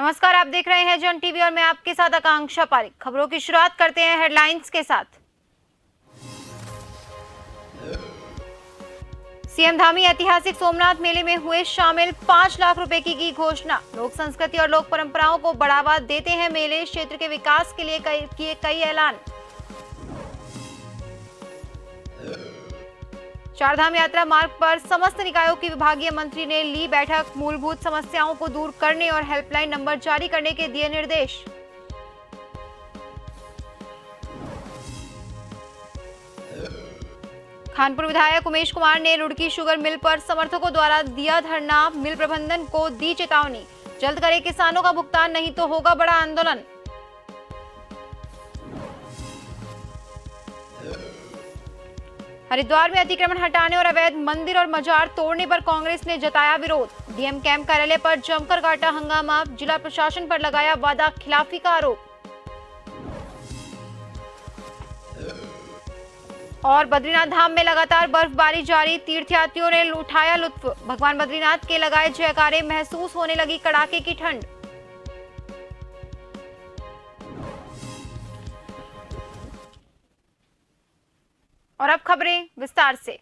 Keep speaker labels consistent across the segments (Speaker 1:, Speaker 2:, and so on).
Speaker 1: नमस्कार, आप देख रहे हैं जन टीवी और मैं आपके साथ आकांक्षा पारिक। खबरों की शुरुआत करते हैं हेडलाइंस के साथ। सीएम धामी ऐतिहासिक सोमनाथ मेले में हुए शामिल, 5 लाख रुपए की घोषणा। लोक संस्कृति और लोक परंपराओं को बढ़ावा देते हैं मेले, क्षेत्र के विकास के लिए किए कई ऐलान। चारधाम यात्रा मार्ग पर समस्त निकायों की विभागीय मंत्री ने ली बैठक, मूलभूत समस्याओं को दूर करने और हेल्पलाइन नंबर जारी करने के दिए निर्देश। खानपुर विधायक उमेश कुमार ने रुड़की शुगर मिल पर समर्थकों द्वारा दिया धरना, मिल प्रबंधन को दी चेतावनी, जल्द करे किसानों का भुगतान नहीं तो होगा बड़ा आंदोलन। हरिद्वार में अतिक्रमण हटाने और अवैध मंदिर और मजार तोड़ने पर कांग्रेस ने जताया विरोध। डीएम कैंप कार्यालय पर जमकर काटा हंगामा, जिला प्रशासन पर लगाया वादा खिलाफी का आरोप। और बद्रीनाथ धाम में लगातार बर्फबारी जारी, तीर्थयात्रियों ने उठाया लुत्फ, भगवान बद्रीनाथ के लगाए जयकारे, महसूस होने लगी कड़ाके की ठंड। और अब खबरें विस्तार से।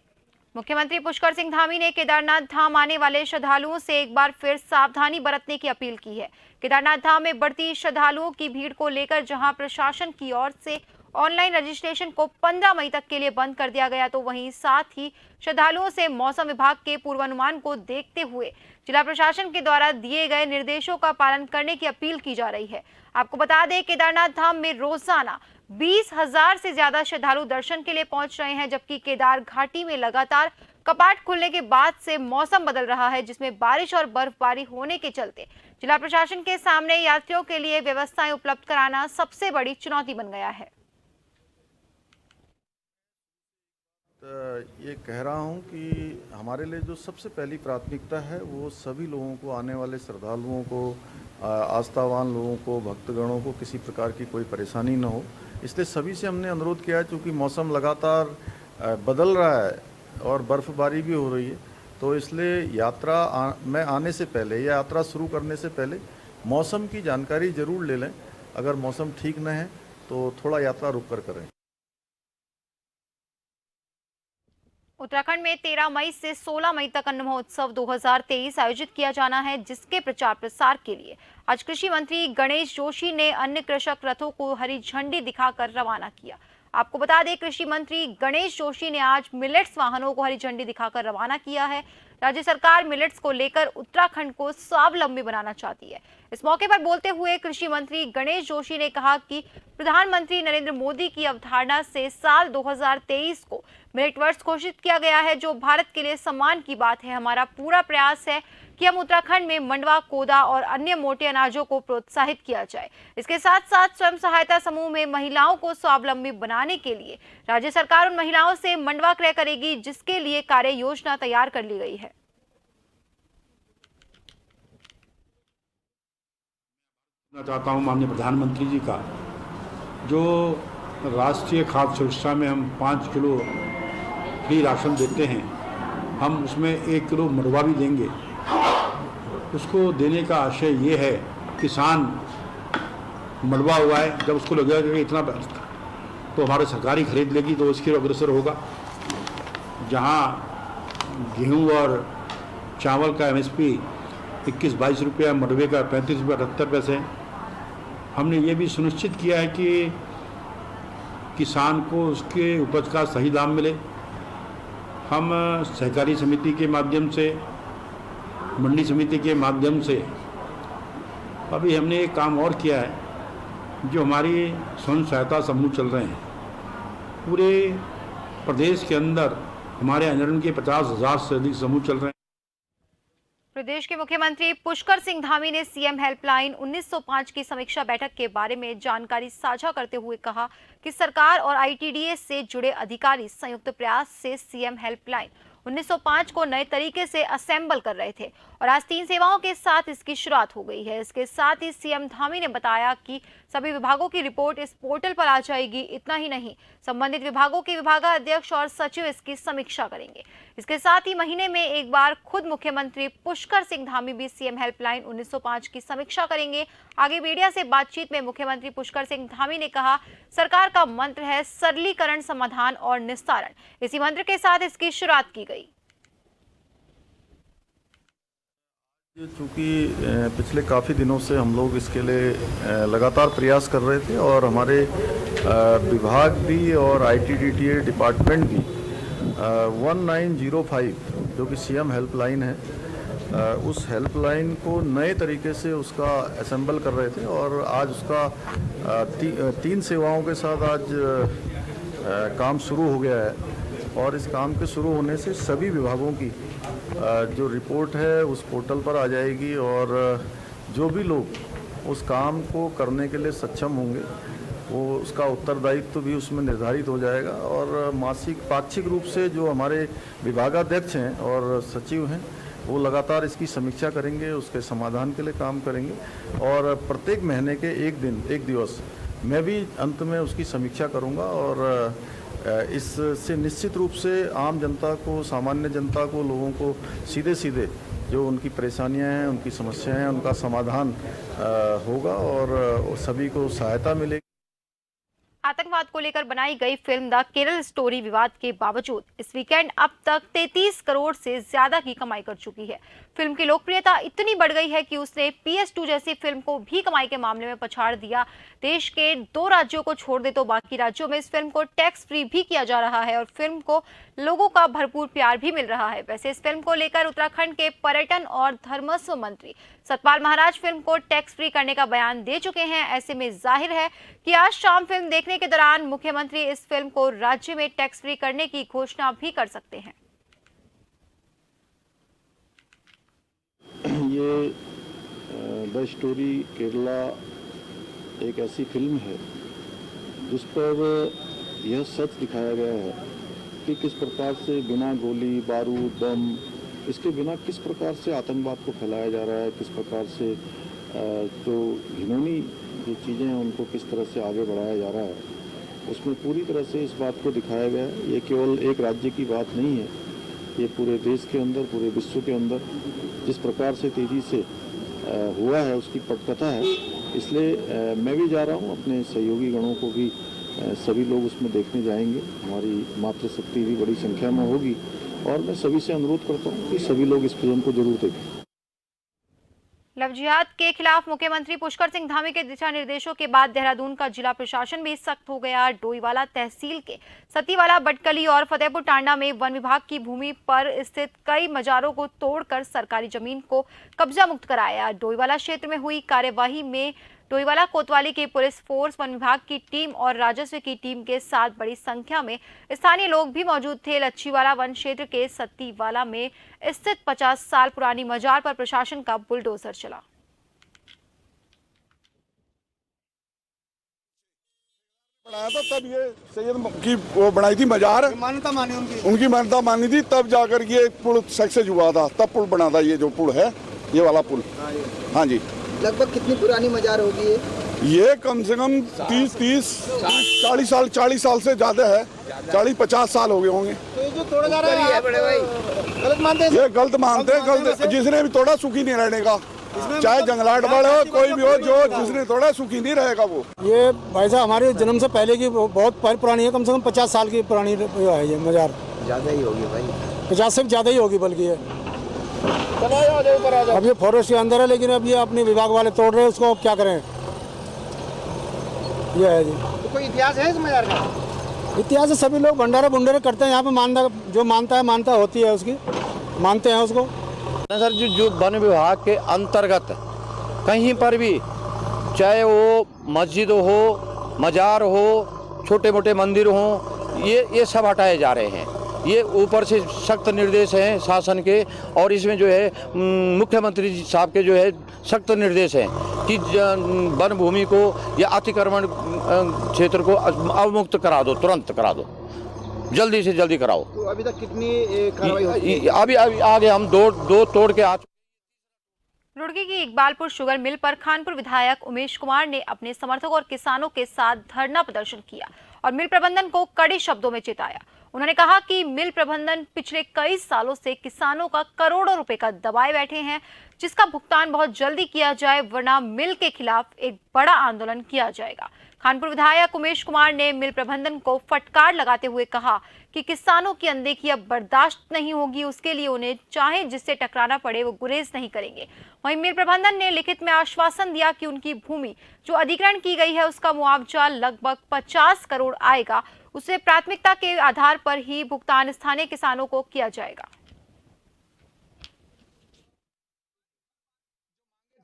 Speaker 1: मुख्यमंत्री पुष्कर सिंह धामी ने केदारनाथ धाम आने वाले श्रद्धालुओं से एक बार फिर सावधानी बरतने की अपील की है। केदारनाथ धाम में बढ़ती श्रद्धालुओं की भीड़ को लेकर जहां प्रशासन की ओर से ऑनलाइन रजिस्ट्रेशन को 15 मई तक के लिए बंद कर दिया गया, तो वहीं साथ ही श्रद्धालुओं से मौसम विभाग के पूर्वानुमान को देखते हुए जिला प्रशासन के द्वारा दिए गए निर्देशों का पालन करने की अपील की जा रही है। आपको बता दें, केदारनाथ धाम में रोजाना 20,000 से ज्यादा श्रद्धालु दर्शन के लिए पहुंच रहे हैं, जबकि केदार घाटी में लगातार कपाट खुलने के बाद से मौसम बदल रहा है, जिसमें बारिश और बर्फबारी होने के चलते जिला प्रशासन के सामने यात्रियों के लिए व्यवस्थाएं उपलब्ध कराना सबसे बड़ी चुनौती बन गया है।
Speaker 2: ये कह रहा हूँ कि हमारे लिए जो सबसे पहली प्राथमिकता है वो सभी लोगों को, आने वाले श्रद्धालुओं को, आस्थावान लोगों को, भक्तगणों को किसी प्रकार की कोई परेशानी न हो, इसलिए सभी से हमने अनुरोध किया है। चूँकि मौसम लगातार बदल रहा है और बर्फ़बारी भी हो रही है, तो इसलिए यात्रा में आने से पहले या यात्रा शुरू करने से पहले मौसम की जानकारी ज़रूर ले लें। अगर मौसम ठीक न है तो थोड़ा यात्रा रुक कर करें।
Speaker 1: उत्तराखंड में 13 मई से 16 मई तक अन्न महोत्सव 2023 आयोजित किया जाना है, जिसके प्रचार प्रसार के लिए आज कृषि मंत्री गणेश जोशी ने अन्य कृषक रथों को हरी झंडी दिखाकर रवाना किया। आपको बता दें, कृषि मंत्री गणेश जोशी ने आज मिलेट्स वाहनों को हरी झंडी दिखाकर रवाना किया है। राज्य सरकार मिलेट्स को लेकर उत्तराखंड को स्वावलंबी बनाना चाहती है। इस मौके पर बोलते हुए कृषि मंत्री गणेश जोशी ने कहा कि प्रधानमंत्री नरेंद्र मोदी की अवधारणा से साल 2023 को मिलेट वर्ष घोषित किया गया है, जो भारत के लिए सम्मान की बात है। हमारा पूरा प्रयास है कि हम उत्तराखंड में मंडवा, कोदा और अन्य मोटे अनाजों को प्रोत्साहित किया जाए। इसके साथ साथ स्वयं सहायता समूह में महिलाओं को स्वावलंबी बनाने के लिए राज्य सरकार उन महिलाओं से मंडवा क्रय करेगी, जिसके लिए कार्य योजना तैयार कर ली गई है।
Speaker 3: मैं चाहता हूं माननीय प्रधानमंत्री जी का, जो राष्ट्रीय खाद्य सुरक्षा में हम 5 किलो फ्री राशन देते हैं, हम उसमें 1 किलो मंडवा भी देंगे। उसको देने का आशय ये है, किसान मंडवा हुआ है, जब उसको लगेगा कि इतना तो हमारे सरकारी खरीद लेगी तो इसकी अग्रसर होगा। जहाँ गेहूँ और चावल का MSP 21-22 रुपया, मंडवे का 35 रुपया 78 पैसे। हमने ये भी सुनिश्चित किया है कि किसान को उसके उपज का सही दाम मिले। हम सहकारी समिति के माध्यम से, मंडी समिति के माध्यम से अभी हमने एक काम और किया है, जो हमारी स्वयं सहायता समूह चल रहे हैं पूरे प्रदेश के अंदर, हमारे अंजन के 50,000 से अधिक समूह चल रहे हैं।
Speaker 1: प्रदेश के मुख्यमंत्री पुष्कर सिंह धामी ने सीएम हेल्पलाइन 1905 की समीक्षा बैठक के बारे में जानकारी साझा करते हुए कहा कि सरकार और ITDA से जुड़े अधिकारी संयुक्त प्रयास से सीएम हेल्पलाइन 1905 को नए तरीके से असेंबल कर रहे थे और आज 3 सेवाओं के साथ इसकी शुरुआत हो गई है। इसके साथ ही सीएम धामी ने बताया कि सभी विभागों की रिपोर्ट इस पोर्टल पर आ जाएगी। इतना ही नहीं, संबंधित विभागों के विभागाध्यक्ष और सचिव इसकी समीक्षा करेंगे। इसके साथ ही महीने में एक बार खुद मुख्यमंत्री पुष्कर सिंह धामी भी सीएम हेल्पलाइन 1905 की समीक्षा करेंगे। आगे मीडिया से बातचीत में मुख्यमंत्री पुष्कर सिंह धामी ने कहा, सरकार का मंत्र है सरलीकरण, समाधान और निस्तारण। इसी मंत्र के साथ इसकी शुरुआत की गई।
Speaker 2: चूँकि पिछले काफ़ी दिनों से हम लोग इसके लिए लगातार प्रयास कर रहे थे और हमारे विभाग भी और ITDTA डिपार्टमेंट भी 1905 जो कि सीएम हेल्पलाइन है, उस हेल्पलाइन को नए तरीके से उसका असेंबल कर रहे थे और आज उसका 3 सेवाओं के साथ आज काम शुरू हो गया है। और इस काम के शुरू होने से सभी विभागों की जो रिपोर्ट है उस पोर्टल पर आ जाएगी और जो भी लोग उस काम को करने के लिए सक्षम होंगे वो उसका उत्तरदायित्व भी उसमें निर्धारित हो जाएगा। और मासिक पाक्षिक रूप से जो हमारे विभागाध्यक्ष हैं और सचिव हैं वो लगातार इसकी समीक्षा करेंगे, उसके समाधान के लिए काम करेंगे और प्रत्येक महीने के एक दिवस मैं भी अंत में उसकी समीक्षा करूंगा। और इससे निश्चित रूप से आम जनता को, सामान्य जनता को, लोगों को सीधे सीधे जो उनकी परेशानियां हैं, उनकी समस्याएं हैं, उनका समाधान होगा और सभी को सहायता मिलेगी।
Speaker 1: आतंकवाद को लेकर बनाई गई फिल्म द केरल स्टोरी विवाद के बावजूद इस वीकेंड अब तक 33 करोड़ से ज्यादा की कमाई कर चुकी है। फिल्म की लोकप्रियता इतनी बढ़ गई है कि उसने PS2 जैसी फिल्म को भी कमाई के मामले में पछाड़ दिया। देश के 2 राज्यों को छोड़ दे तो बाकी राज्यों में इस फिल्म को टैक्स फ्री भी किया जा रहा है और फिल्म को लोगों का भरपूर प्यार भी मिल रहा है। वैसे इस फिल्म को लेकर उत्तराखंड के पर्यटन और धर्मस्व मंत्री सतपाल महाराज फिल्म को टैक्स फ्री करने का बयान दे चुके हैं। ऐसे में जाहिर है कि आज शाम फिल्म देखने के दौरान मुख्यमंत्री इस फिल्म को राज्य में टैक्स फ्री करने की घोषणा भी कर सकते हैं।
Speaker 4: ये द स्टोरी केरला एक ऐसी फिल्म है जिस पर यह सच दिखाया गया है कि किस प्रकार से बिना गोली बारूद बम इसके बिना किस प्रकार से आतंकवाद को फैलाया जा रहा है, किस प्रकार से जो घिनौनी जो चीज़ें हैं उनको किस तरह से आगे बढ़ाया जा रहा है। उसमें पूरी तरह से इस बात को दिखाया गया है। ये केवल एक राज्य की बात नहीं है, ये पूरे देश के अंदर, पूरे विश्व के अंदर जिस प्रकार से तेज़ी से हुआ है उसकी पटकथा है। इसलिए मैं भी जा रहा हूँ, अपने सहयोगी गणों को भी सभी लोग उसमें देखने जाएंगे। हमारी मातृशक्ति भी बड़ी संख्या में होगी और मैं सभी से अनुरोध करता हूँ कि सभी लोग इस फिल्म को जरूर देखें।
Speaker 1: लव जिहाद के खिलाफ मुख्यमंत्री पुष्कर सिंह धामी के दिशा निर्देशों के बाद देहरादून का जिला प्रशासन भी सख्त हो गया। डोईवाला तहसील के सतीवाला, बटकली और फतेहपुर टांडा में वन विभाग की भूमि पर स्थित कई मजारों को तोड़कर सरकारी जमीन को कब्जा मुक्त कराया। डोईवाला क्षेत्र में हुई कार्यवाही में डोईवाला कोतवाली की पुलिस फोर्स, वन विभाग की टीम और राजस्व की टीम के साथ बड़ी संख्या में स्थानीय लोग भी मौजूद थे। लच्छीवाला वन क्षेत्र के सत्तीवाला में स्थित 50 साल पुरानी मजार पर प्रशासन का बुलडोजर चला।
Speaker 5: बनाया था तब ये सैयद की वो बनाई थी मजार,
Speaker 6: मान्यता मानी
Speaker 5: उनकी मान्यता मानी थी, तब जाकर ये पुल सक्सेस हुआ था, तब पुल बना था। ये जो पुल है, ये वाला पुल। हाँ जी।
Speaker 6: लगभग कितनी पुरानी मजार होगी
Speaker 5: ये कम से कम 40 साल से ज्यादा है, 40-50 साल हो गए होंगे।
Speaker 6: तो ये जो तोड़ा जा रहा है बड़े भाई गलत मानते हैं?
Speaker 5: ये गलत मानते हैं, गलत। जिसने भी तोड़ा सुखी नहीं रहने का, चाहे जंगलाट बड़ हो, कोई भी हो, जो जिसने तोड़ा सुखी नहीं रहेगा वो।
Speaker 7: ये भाई साहब हमारे जन्म से पहले की बहुत पुरानी है, कम से कम 50 साल की पुरानी है ये मजार।
Speaker 6: ज्यादा ही होगी भाई,
Speaker 7: 50 से भी ज्यादा ही होगी बल्कि ये। अब ये फॉरेस्ट के अंदर है, लेकिन अब ये अपने विभाग वाले तोड़ रहे हैं उसको, अब क्या करें। ये है जी।
Speaker 6: तो कोई इतिहास है इस मजार का?
Speaker 7: इतिहास से सभी लोग भंडारा भुंडारे करते हैं यहाँ पे, मानता जो मानता होती है उसकी, मानते हैं उसको।
Speaker 8: सर जो वन विभाग के अंतर्गत कहीं पर भी, चाहे वो मस्जिद हो, मजार हो, छोटे मोटे मंदिर हो, ये सब हटाए जा रहे हैं। ये ऊपर से सख्त निर्देश हैं शासन के, और इसमें जो है मुख्यमंत्री जी साहब के जो है सख्त निर्देश हैं कि वन भूमि को या अतिक्रमण क्षेत्र को अवमुक्त करा दो, तुरंत करा दो, जल्दी से जल्दी कराओ।
Speaker 6: तो अभी तक कितनी कार्रवाई हुई?
Speaker 8: अभी आगे हम दो तोड़ के आ
Speaker 1: रुड़की की इकबालपुर शुगर मिल पर खानपुर विधायक उमेश कुमार ने अपने समर्थकों और किसानों के साथ धरना प्रदर्शन किया और मिल प्रबंधन को कड़े शब्दों में चेताया। उन्होंने कहा कि मिल प्रबंधन पिछले कई सालों से किसानों का करोड़ों रुपए का दबाए बैठे हैं, जिसका भुगतान बहुत जल्दी किया जाए, वरना मिल के खिलाफ एक बड़ा आंदोलन किया जाएगा। खानपुर विधायक उमेश कुमार ने मिल प्रबंधन को फटकार लगाते हुए कहा कि किसानों की अनदेखी अब बर्दाश्त नहीं होगी, उसके लिए उन्हें चाहे जिससे टकराना पड़े वो गुरेज नहीं करेंगे। वहीं मिल प्रबंधन ने लिखित में आश्वासन दिया कि उनकी भूमि जो अधिग्रहण की गई है उसका मुआवजा लगभग 50 करोड़ आएगा, उसे प्राथमिकता के आधार पर ही भुगतान स्थानीय किसानों को किया जाएगा।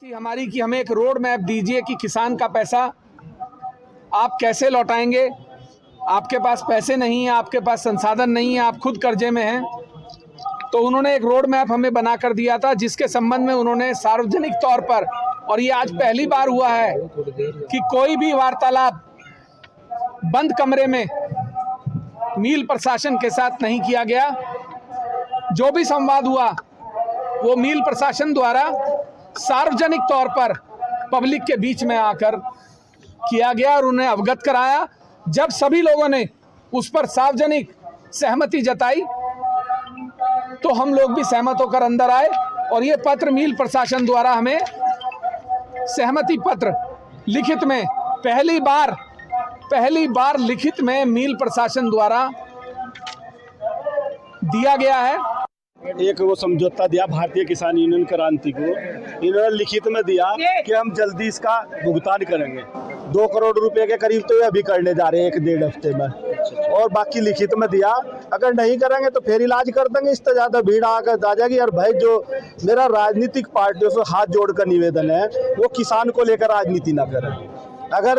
Speaker 9: हमारी कि हमें एक रोड मैप दीजिए कि किसान का पैसा आप कैसे लौटाएंगे। आपके पास पैसे नहीं है, आपके पास संसाधन नहीं है, आप खुद कर्जे में हैं। तो उन्होंने एक रोड मैप हमें बना कर दिया था, जिसके संबंध में उन्होंने सार्वजनिक तौर पर, और ये आज पहली बार हुआ है कि कोई भी वार्तालाप बंद कमरे में मिल प्रशासन के साथ नहीं किया गया। जो भी संवाद हुआ वो मिल प्रशासन द्वारा सार्वजनिक तौर पर पब्लिक के बीच में आकर किया गया और उन्हें अवगत कराया। जब सभी लोगों ने उस पर सार्वजनिक सहमति जताई तो हम लोग भी सहमत होकर अंदर आए और ये पत्र मिल प्रशासन द्वारा हमें सहमति पत्र लिखित में पहली बार लिखित में मिल प्रशासन द्वारा दिया गया है।
Speaker 10: एक वो समझौता दिया भारतीय किसान यूनियन क्रांति को, इन्होंने लिखित में दिया कि हम जल्दी इसका भुगतान करेंगे। 2 करोड़ रुपए के करीब तो ये अभी करने जा रहे हैं 1-1.5 हफ्ते में, और बाकी लिखित में दिया अगर नहीं करेंगे तो फिर इलाज कर देंगे। इस तरह ज़्यादा भीड़ आकर आ जाएगी। और भाई जो मेरा राजनीतिक पार्टियों से हाथ जोड़कर निवेदन है वो किसान को लेकर राजनीति ना करें। अगर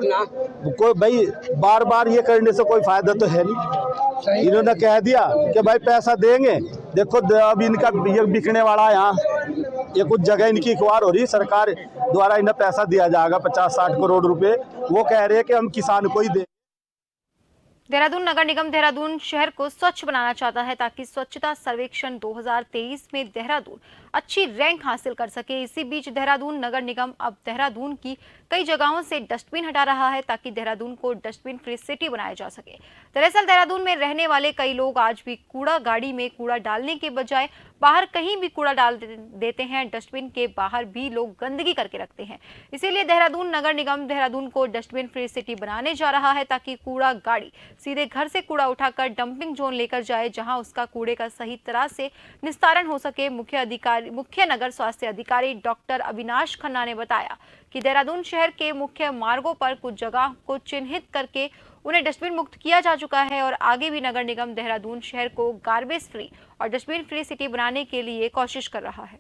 Speaker 10: कोई भाई बार बार ये करने से कोई फायदा तो है नहीं। इन्होंने कह दिया कि भाई पैसा देंगे, देखो अब इनका ये बिकने वाला है, यहाँ ये कुछ जगह इनकी अखबार हो रही, सरकार द्वारा इन्हें पैसा दिया जाएगा 50-60 करोड़ रुपए। वो कह रहे हैं कि हम किसान को ही दें।
Speaker 1: देहरादून नगर निगम देहरादून शहर को स्वच्छ बनाना चाहता है ताकि स्वच्छता सर्वेक्षण 2023 में देहरादून अच्छी रैंक हासिल कर सके। इसी बीच देहरादून नगर निगम अब देहरादून की कई जगहों से डस्टबिन हटा रहा है ताकि देहरादून को डस्टबिन फ्री सिटी बनाया जा सके। दरअसल देहरादून में रहने वाले कई लोग आज भी कूड़ा गाड़ी में कूड़ा डालने के बजाय बाहर कहीं भी कूड़ा डाल देते हैं। डस्टबिन के बाहर भी लोग गंदगी करके रखते हैं। इसीलिए देहरादून नगर निगम देहरादून को डस्टबिन फ्री सिटी बनाने जा रहा है ताकि कूड़ा गाड़ी सीधे घर से कूड़ा उठाकर डंपिंग जोन लेकर जाए, जहां उसका कूड़े का सही तरह से निस्तारण हो सके। मुख्य नगर स्वास्थ्य अधिकारी डॉक्टर अविनाश खन्ना ने बताया कि देहरादून शहर के मुख्य मार्गों पर कुछ जगह को चिन्हित करके उन्हें डस्टबिन मुक्त किया जा चुका है और आगे भी नगर निगम देहरादून शहर को गार्बेज फ्री और डस्टबिन फ्री सिटी बनाने के लिए कोशिश कर रहा है।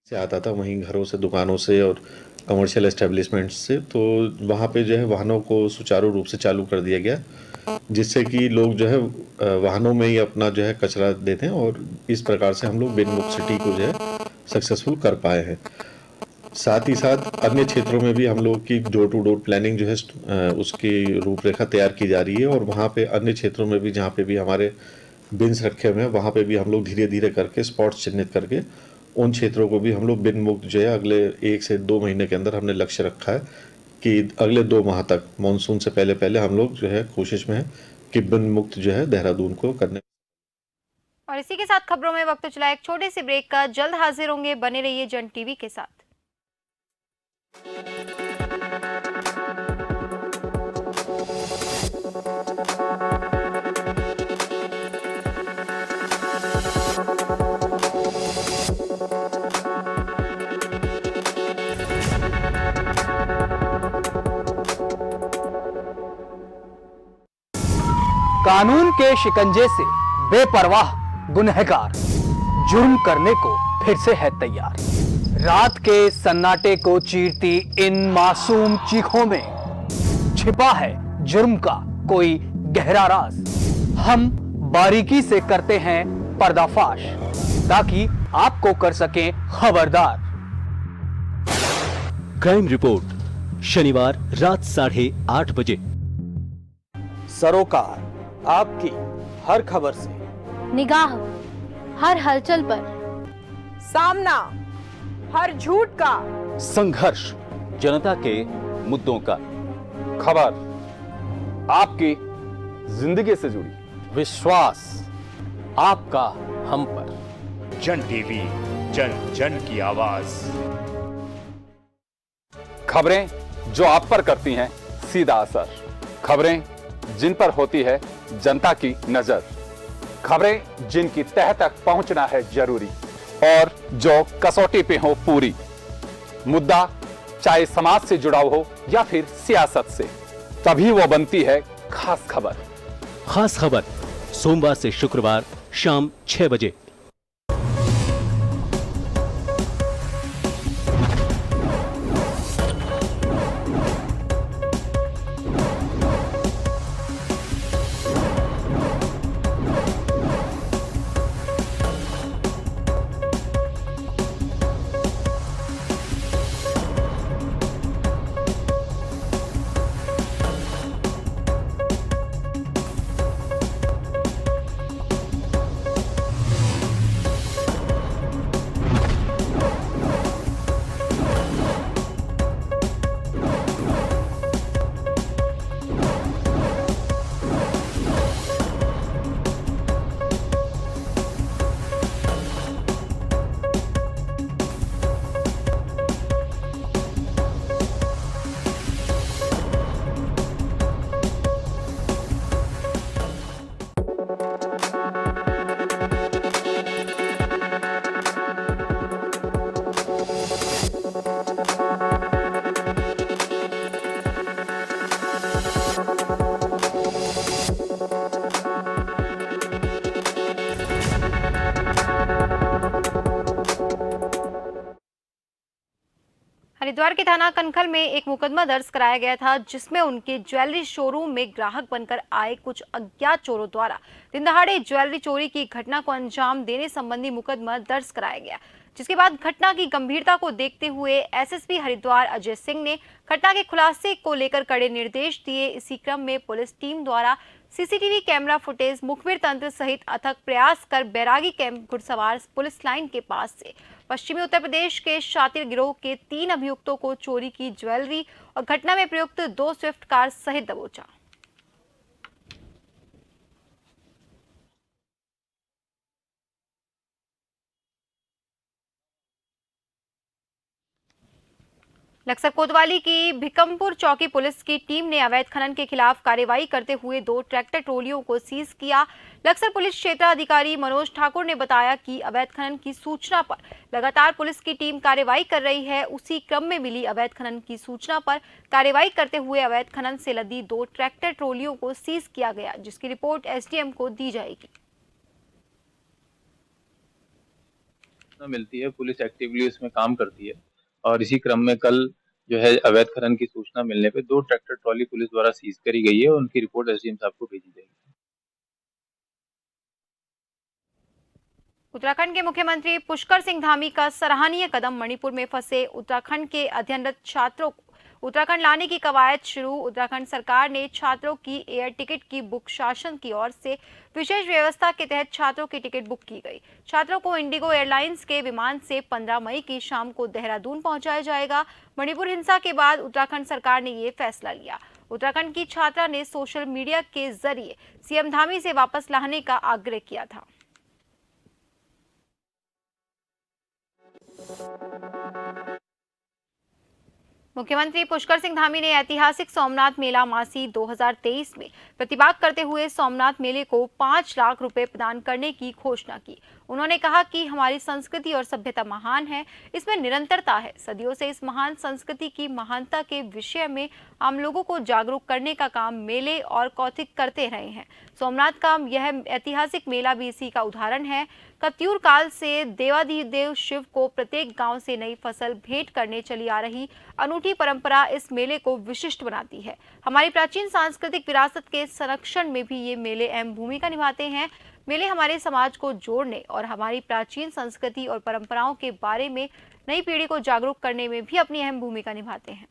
Speaker 11: से आता था वहीं घरों से, दुकानों से और कमर्शियल एस्टेब्लिशमेंट्स से, तो वहाँ पे जो है वाहनों को सुचारू रूप से चालू कर दिया गया, जिससे कि लोग जो है वाहनों में ही अपना जो है कचरा देते हैं और इस प्रकार से हम लोग बिन मुक्त सिटी को जो है सक्सेसफुल कर पाए हैं। साथ ही साथ अन्य क्षेत्रों में भी हम लोग की डोर टू डोर प्लानिंग जो है उसकी रूपरेखा तैयार की जा रही है और वहाँ पे अन्य क्षेत्रों में भी जहाँ पे भी हमारे बिन्स रखे हुए हैं वहाँ पे भी हम लोग धीरे धीरे करके स्पॉट्स चिन्हित करके उन क्षेत्रों को भी हम लोग बिन मुक्त जो है अगले 1 से 2 महीने के अंदर हमने लक्ष्य रखा है कि अगले 2 माह तक मानसून से पहले हम लोग जो है कोशिश में है कि बिन मुक्त जो है देहरादून को करने।
Speaker 1: और इसी के साथ खबरों में वक्त चला एक छोटे से ब्रेक का। जल्द हाजिर होंगे, बने रहिए जन टीवी के साथ।
Speaker 12: कानून के शिकंजे से बेपरवाह गुनहगार जुर्म करने को फिर से है तैयार। रात के सन्नाटे को चीरती इन मासूम चीखों में छिपा है जुर्म का कोई गहरा राज। हम बारीकी से करते हैं पर्दाफाश ताकि आपको कर सकें खबरदार।
Speaker 13: क्राइम रिपोर्ट शनिवार रात 8:30 बजे।
Speaker 8: सरोकार आपकी हर खबर से,
Speaker 14: निगाह हर हलचल पर, सामना हर झूठ का,
Speaker 13: संघर्ष जनता के मुद्दों का,
Speaker 9: खबर आपकी जिंदगी से जुड़ी,
Speaker 13: विश्वास आपका हम पर।
Speaker 15: जन टीवी, जन जन की आवाज।
Speaker 9: खबरें जो आप पर करती हैं सीधा असर, खबरें जिन पर होती है जनता की नजर, खबरें जिनकी तह तक पहुंचना है जरूरी और जो कसौटी पे हो पूरी। मुद्दा चाहे समाज से जुड़ा हो या फिर सियासत से, तभी वो बनती है खास खबर।
Speaker 13: खास खबर सोमवार से शुक्रवार शाम 6 बजे।
Speaker 1: हरिद्वार के थाना कनखल में एक मुकदमा दर्ज कराया गया था, जिसमें उनके ज्वेलरी शोरूम में ग्राहक बनकर आए कुछ अज्ञात चोरों द्वारा दिन दहाड़े ज्वेलरी चोरी की घटना को अंजाम देने संबंधी मुकदमा दर्ज कराया गया। जिसके बाद घटना की गंभीरता को देखते हुए एसएसपी हरिद्वार अजय सिंह ने घटना के खुलासे को लेकर कड़े निर्देश दिए। इसी क्रम में पुलिस टीम द्वारा सीसीटीवी कैमरा फुटेज, मुखबिर तंत्र सहित अथक प्रयास कर बैरागी कैंप घुड़सवार पुलिस लाइन के पास से पश्चिमी उत्तर प्रदेश के शातिर गिरोह के 3 अभियुक्तों को चोरी की ज्वेलरी और घटना में प्रयुक्त 2 स्विफ्ट कार सहित दबोचा। लक्सर कोतवाली की भिकमपुर चौकी पुलिस की टीम ने अवैध खनन के खिलाफ कार्रवाई करते हुए 2 ट्रैक्टर ट्रॉलियों को सीज किया। लक्सर पुलिस क्षेत्र अधिकारी मनोज ठाकुर ने बताया कि अवैध खनन की सूचना पर लगातार पुलिस की टीम कार्रवाई कर रही है। उसी क्रम में मिली अवैध खनन की सूचना पर कार्रवाई करते हुए अवैध खनन से लदी 2 ट्रैक्टर ट्रॉलियों को सीज किया गया, जिसकी रिपोर्ट एसडीएम को दी जाएगी।
Speaker 16: मिलती है, पुलिस एक्टिवली इसमें काम करती है और इसी क्रम में कल जो है अवैध खनन की सूचना मिलने पे 2 ट्रैक्टर ट्रॉली पुलिस द्वारा सीज करी गई है और उनकी रिपोर्ट एसडीएम साहब को भेजी जाएगी।
Speaker 1: उत्तराखंड के मुख्यमंत्री पुष्कर सिंह धामी का सराहनीय कदम, मणिपुर में फंसे उत्तराखंड के अध्ययनरत छात्रों को उत्तराखंड लाने की कवायद शुरू। उत्तराखंड सरकार ने छात्रों की एयर टिकट की बुक शासन की ओर से विशेष व्यवस्था के तहत छात्रों की टिकट बुक की गई। छात्रों को इंडिगो एयरलाइंस के विमान से 15 मई की शाम को देहरादून पहुंचाया जाएगा। मणिपुर हिंसा के बाद उत्तराखंड सरकार ने ये फैसला लिया। उत्तराखंड की छात्रा ने सोशल मीडिया के जरिए सीएम धामी से वापस लाने का आग्रह किया था। मुख्यमंत्री पुष्कर सिंह धामी ने ऐतिहासिक सोमनाथ मेला मासी 2023 में प्रतिभाग करते हुए सोमनाथ मेले को 5 लाख रुपए प्रदान करने की घोषणा की। उन्होंने कहा कि हमारी संस्कृति और सभ्यता महान है, इसमें निरंतरता है। सदियों से इस महान संस्कृति की महानता के विषय में आम लोगों को जागरूक करने का काम मेले और कौतिक करते रहे हैं। सोमनाथ का यह ऐतिहासिक मेला भी इसी का उदाहरण है। कत्यूर काल से देवाधिदेव शिव को प्रत्येक गांव से नई फसल भेंट करने चली आ रही अनूठी परंपरा इस मेले को विशिष्ट बनाती है। हमारी प्राचीन सांस्कृतिक विरासत के संरक्षण में भी ये मेले अहम भूमिका निभाते हैं। मेले हमारे समाज को जोड़ने और हमारी प्राचीन संस्कृति और परंपराओं के बारे में नई पीढ़ी को जागरूक करने में भी अपनी अहम भूमिका निभाते हैं।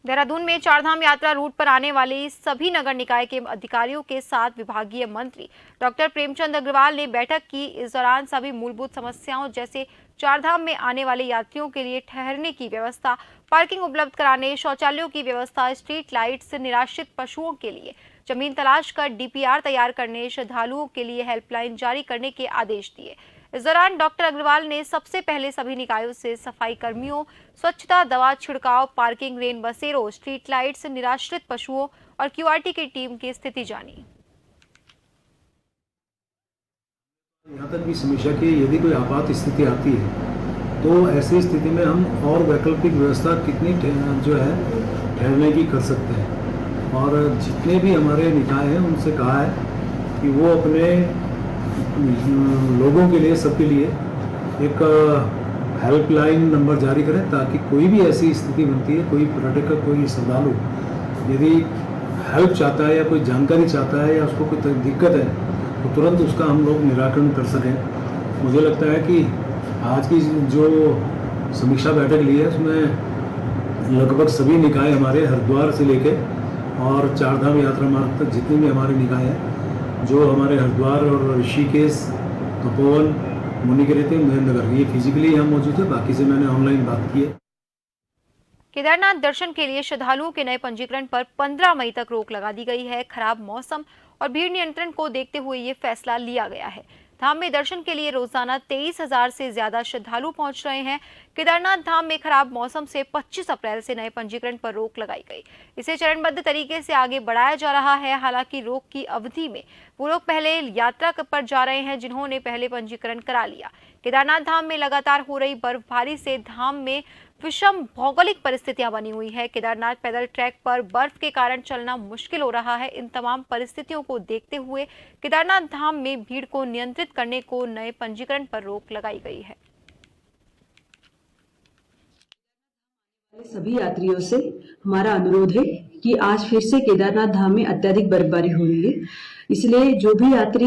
Speaker 1: देहरादून में चारधाम यात्रा रूट पर आने वाले सभी नगर निकाय के अधिकारियों के साथ विभागीय मंत्री डॉक्टर प्रेमचंद अग्रवाल ने बैठक की। इस दौरान सभी मूलभूत समस्याओं जैसे चारधाम में आने वाले यात्रियों के लिए ठहरने की व्यवस्था, पार्किंग उपलब्ध कराने, शौचालयों की व्यवस्था, स्ट्रीट लाइट्स, निराश्रित पशुओं के लिए जमीन तलाश कर डीपीआर तैयार करने, श्रद्धालुओं के लिए हेल्पलाइन जारी करने के आदेश दिए। इस दौरान डॉक्टर अग्रवाल ने सबसे पहले सभी निकायों से सफाई कर्मियों, स्वच्छता, दवा छिड़काव, पार्किंग, रेन बसेरों, स्ट्रीट लाइट्स, निराश्रित पशुओं और क्यूआरटी की टीम की स्थिति जानी।
Speaker 17: यहाँ तक भी समीक्षा की यदि कोई आपात स्थिति आती है तो ऐसी स्थिति में हम और वैकल्पिक व्यवस्था कितनी जो है ठहरने की कर सकते हैं। और जितने भी हमारे निकाय हैं उनसे कहा है कि वो अपने लोगों के लिए, सबके लिए एक हेल्पलाइन नंबर जारी करें ताकि कोई भी ऐसी स्थिति बनती है, कोई पर्यटक, कोई श्रद्धालु यदि हेल्प चाहता है या कोई जानकारी चाहता है या उसको कोई दिक्कत है तो तुरंत उसका हम लोग निराकरण कर सकें। मुझे लगता है कि आज की जो समीक्षा बैठक ली है उसमें लगभग सभी निकाय हमारे हरिद्वार से लेके और चारधाम यात्रा मार्ग तक जितने भी हमारे निकाय हैं, जो हमारे हरिद्वार और ऋषिकेश, तपोवन, मुनिकेतन, महेंद्रगढ़, ये फिजिकली यहाँ मौजूद है, बाकी से मैंने ऑनलाइन बात की है।
Speaker 1: केदारनाथ दर्शन के लिए श्रद्धालुओं के नए पंजीकरण पर 15 मई तक रोक लगा दी गई है। खराब मौसम और भीड़ नियंत्रण को देखते हुए ये फैसला लिया गया है। धाम में दर्शन के लिए रोजाना 23,000 से ज्यादा श्रद्धालु पहुंच रहे हैं। केदारनाथ धाम में खराब मौसम से 25 अप्रैल से नए पंजीकरण पर रोक लगाई गई। इसे चरणबद्ध तरीके से आगे बढ़ाया जा रहा है। हालांकि रोक की अवधि में वो लोग पहले यात्रा पर जा रहे हैं जिन्होंने पहले पंजीकरण करा लिया। केदारनाथ धाम में लगातार हो रही बर्फबारी से धाम में विषम भौगोलिक परिस्थितियां बनी हुई है। केदारनाथ पैदल ट्रैक पर बर्फ के कारण चलना मुश्किल हो रहा है। इन तमाम परिस्थितियों को देखते हुए केदारनाथ धाम में भीड़ को नियंत्रित करने को नए पंजीकरण पर रोक लगाई गई है।
Speaker 18: सभी यात्रियों से हमारा अनुरोध है कि आज फिर से केदारनाथ धाम में अत्यधिक बर्फबारी हो रही है, इसलिए जो भी यात्री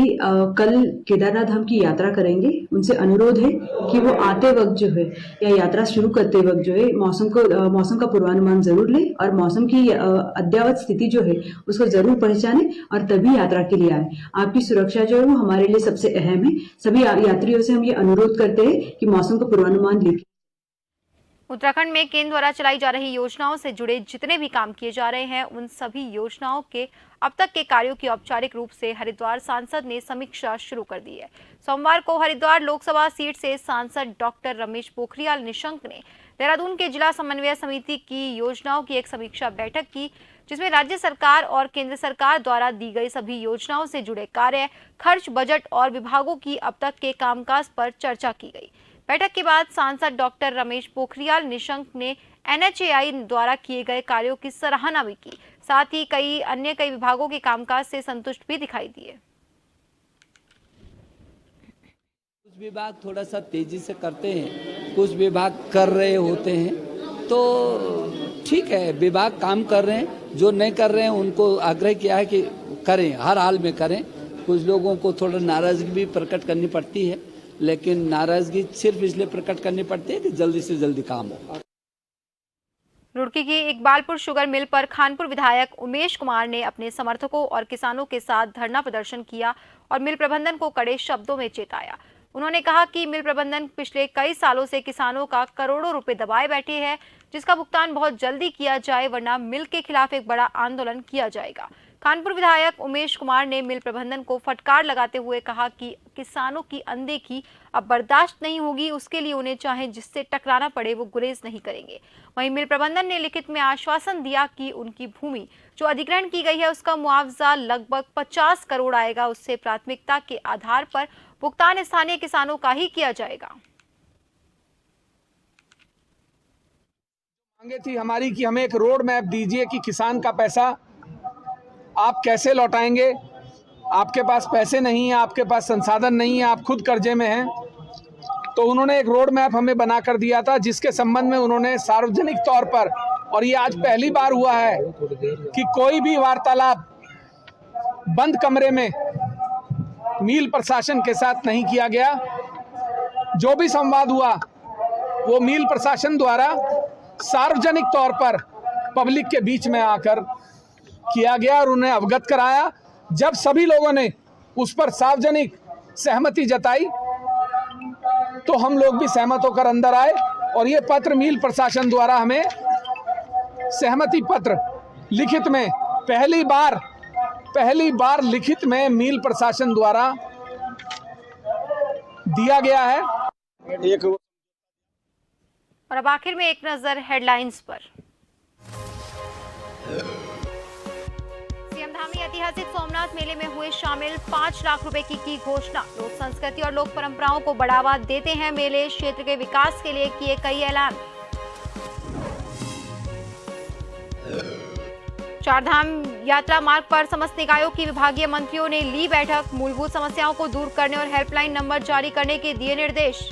Speaker 18: कल केदारनाथ धाम की यात्रा करेंगे उनसे अनुरोध है कि वो आते वक्त जो है या यात्रा शुरू करते वक्त जो है मौसम का पूर्वानुमान जरूर लें और मौसम की अद्ययावत स्थिति जो है उसको जरूर पहचानें और तभी यात्रा के लिए आए। आपकी सुरक्षा जो है वो हमारे लिए सबसे अहम है। सभी यात्रियों से हम ये अनुरोध करते हैं कि मौसम का पूर्वानुमान लें।
Speaker 1: उत्तराखंड में केंद्र द्वारा चलाई जा रही योजनाओं से जुड़े जितने भी काम किए जा रहे हैं उन सभी योजनाओं के अब तक के कार्यों की औपचारिक रूप से हरिद्वार सांसद ने समीक्षा शुरू कर दी है। सोमवार को हरिद्वार लोकसभा सीट से सांसद डॉक्टर रमेश पोखरियाल निशंक ने देहरादून के जिला समन्वय समिति की योजनाओं की एक समीक्षा बैठक की, जिसमें राज्य सरकार और केंद्र सरकार द्वारा दी गई सभी योजनाओं से जुड़े कार्य, खर्च, बजट और विभागों की अब तक के कामकाज पर चर्चा की गई। बैठक के बाद सांसद डॉक्टर रमेश पोखरियाल निशंक ने NHAI द्वारा किए गए कार्यों की सराहना भी की। साथ ही कई विभागों के कामकाज से संतुष्ट भी दिखाई दिए।
Speaker 19: कुछ विभाग थोड़ा सा तेजी से करते हैं, कुछ विभाग कर रहे होते हैं, तो ठीक है, विभाग काम कर रहे हैं। जो नहीं कर रहे हैं उनको आग्रह किया है कि करें, हर हाल में करें। कुछ लोगों को थोड़ा नाराजगी भी प्रकट करनी पड़ती है, लेकिन नाराजगी सिर्फ इसलिए प्रकट करनी पड़ती है कि जल्दी से जल्दी काम हो।
Speaker 1: रुड़की की इकबालपुर शुगर मिल पर खानपुर विधायक उमेश कुमार ने अपने समर्थकों और किसानों के साथ धरना प्रदर्शन किया और मिल प्रबंधन को कड़े शब्दों में चेताया। उन्होंने कहा कि मिल प्रबंधन पिछले कई सालों से किसानों का करोड़ों रुपए दबाए बैठे है, जिसका भुगतान बहुत जल्दी किया जाए वरना मिल के खिलाफ एक बड़ा आंदोलन किया जाएगा। खानपुर विधायक उमेश कुमार ने मिल प्रबंधन को फटकार लगाते हुए कहा कि किसानों की अनदेखी अब बर्दाश्त नहीं होगी, उसके लिए उन्हें चाहे जिससे टकराना पड़े वो गुरेज नहीं करेंगे। वहीं मिल प्रबंधन ने लिखित में आश्वासन दिया कि उनकी भूमि जो अधिग्रहण की गई है उसका मुआवजा लगभग 50 करोड़ आएगा, उससे प्राथमिकता के आधार पर भुगतान स्थानीय किसानों का ही किया जाएगा।
Speaker 9: मांगे थी हमारी कि हमें एक रोड मैप दीजिए कि किसान का पैसा आप कैसे लौटाएंगे। आपके पास पैसे नहीं है, आपके पास संसाधन नहीं है, आप खुद कर्जे में हैं, तो उन्होंने एक रोड मैप हमें बना कर दिया था, जिसके संबंध में उन्होंने सार्वजनिक तौर पर, और ये आज पहली बार हुआ है कि कोई भी वार्तालाप बंद कमरे में मिल प्रशासन के साथ नहीं किया गया। जो भी संवाद हुआ वो मिल प्रशासन द्वारा सार्वजनिक तौर पर पब्लिक के बीच में आकर किया गया और उन्हें अवगत कराया। जब सभी लोगों ने उस पर सार्वजनिक सहमति जताई तो हम लोग भी सहमत होकर अंदर आए और ये पत्र मिल प्रशासन द्वारा हमें सहमति पत्र लिखित में पहली बार लिखित में मिल प्रशासन द्वारा दिया गया है।
Speaker 1: और अब आखिर में एक नजर हेडलाइंस पर। सीएम धामी ऐतिहासिक सोमनाथ मेले में हुए शामिल 5 लाख रुपए की घोषणा। लोक संस्कृति और लोक परंपराओं को बढ़ावा देते हैं मेले, क्षेत्र के विकास के लिए किए कई ऐलान। चारधाम यात्रा मार्ग पर समस्त निकायों की विभागीय मंत्रियों ने ली बैठक। मूलभूत समस्याओं को दूर करने और हेल्पलाइन नंबर जारी करने के दिए निर्देश।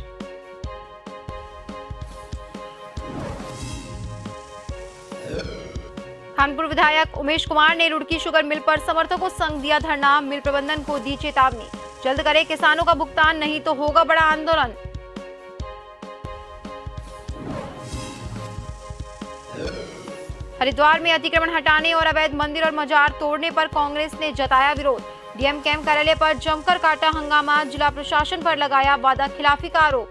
Speaker 1: खानपुर विधायक उमेश कुमार ने रुड़की शुगर मिल पर समर्थकों संग दिया धरना। मिल प्रबंधन को दी चेतावनी, जल्द करे किसानों का भुगतान, नहीं तो होगा बड़ा आंदोलन। हरिद्वार में अतिक्रमण हटाने और अवैध मंदिर और मजार तोड़ने पर कांग्रेस ने जताया विरोध। डीएम कैंप कार्यालय पर जमकर काटा हंगामा, जिला प्रशासन पर लगाया वादा खिलाफी का आरोप।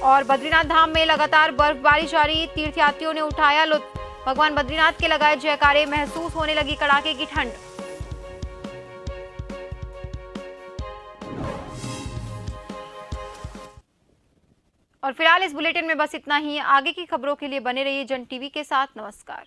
Speaker 1: और बद्रीनाथ धाम में लगातार बर्फबारी जारी, तीर्थयात्रियों ने उठाया लुत्फ। भगवान बद्रीनाथ के लगाए जयकारे, महसूस होने लगी कड़ाके की ठंड। और फिलहाल इस बुलेटिन में बस इतना ही। आगे की खबरों के लिए बने रहिए जन टीवी के साथ। नमस्कार।